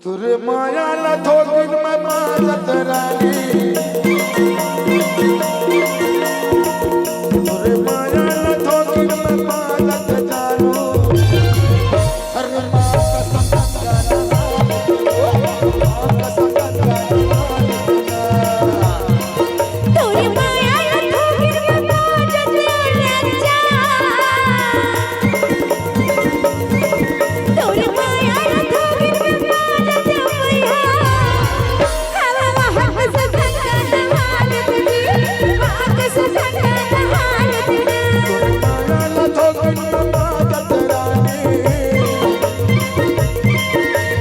तुरे माया न थोकिन में मारत रानी तुरे माया न थोकिन में मारत जानू हर माँ का संगंगाना माँ का संगंगाना तुरे माया न थोकिन में मारत राजा तुरे माया न थोकिन में मारत भैया हवा हम संगंगाना हालत दी माँ का संगंगाना हालत दी माया न थोकिन में मारत रानी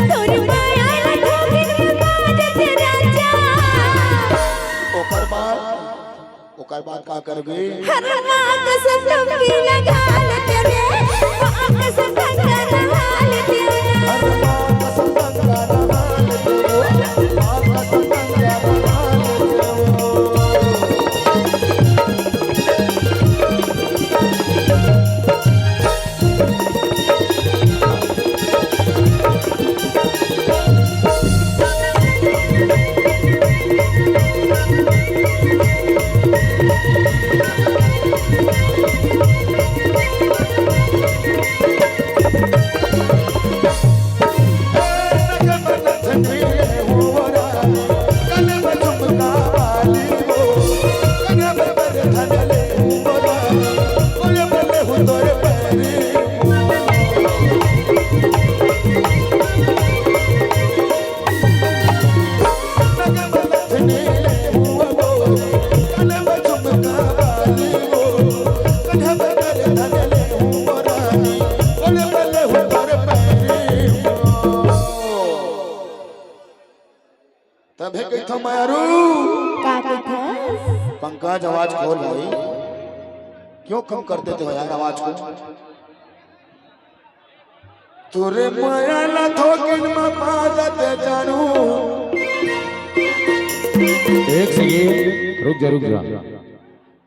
तुरे माया न थोकिन में मारत राजा ओकर बाद का करबे हर माँ का संगंगी लगा तेरे माँ का संगंगाना हालत हर माँ का संगंगाना हाल तेरो माँ का संगंगाना हाल तेरो तबे कही मारू का कहता पंकज आवाज खोल भाई क्यों कम कर देते हो यार आवाज को तुरे माया न थोकिन में मारत जानू एक सेकंड रुक जा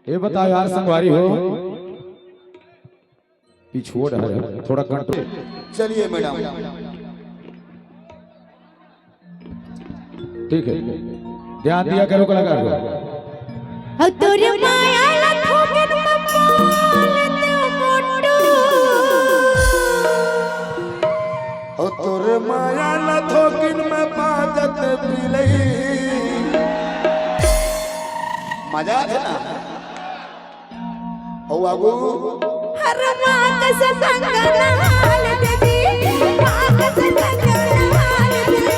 ये बता यार संगवारी हो पिछोड़ है थोड़ा कंट्रोल चलिए मैडम ठीक है ध्यान दिया करो कलाकार को हो तुरे माया न थोकिन में मारत मोटू ओ तुरे माया न थोकिन में मारत बिलई मजा आता ना ओ आगू हर माँ का संगंगाना हालत दी माँ का संगंगाना हालत दी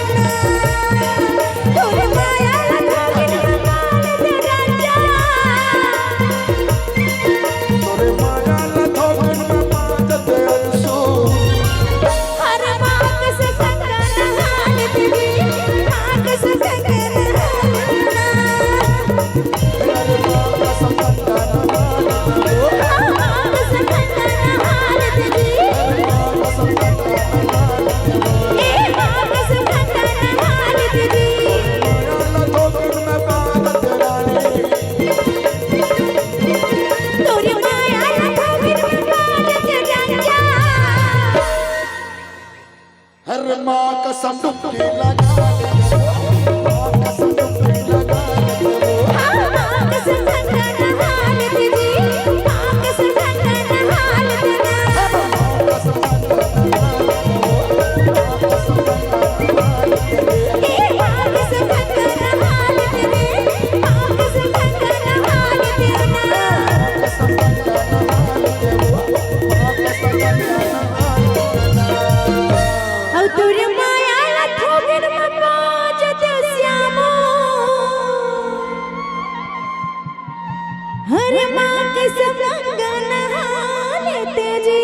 तुरे माया न थोकिन में मारत राजा तुरे माया न थोकिन में मारत अंशु हर माँ का संगंगाना हालत दी माँ का संगंगाना हालत अरे माँ का संगंगाना माँ का संगंगाना हालत दी माँ का संगंगाना ए माँ का संगंगाना हालत दी माया न थोकिन में मारत रानी तुरे माया न थोकिन में मारत राजा हर माँ का संडुबकी लगा दे माँ का संडुबकी लगा दे माँ का संगंगाना हालत दी माँ का संगंगाना हालत दी ए माँ का संगंगाना हालत दी माँ का संगंगाना हालत औ तुरे माया न थोकिन में मारत श्यामो हर माँ के संगंगाना हालत जी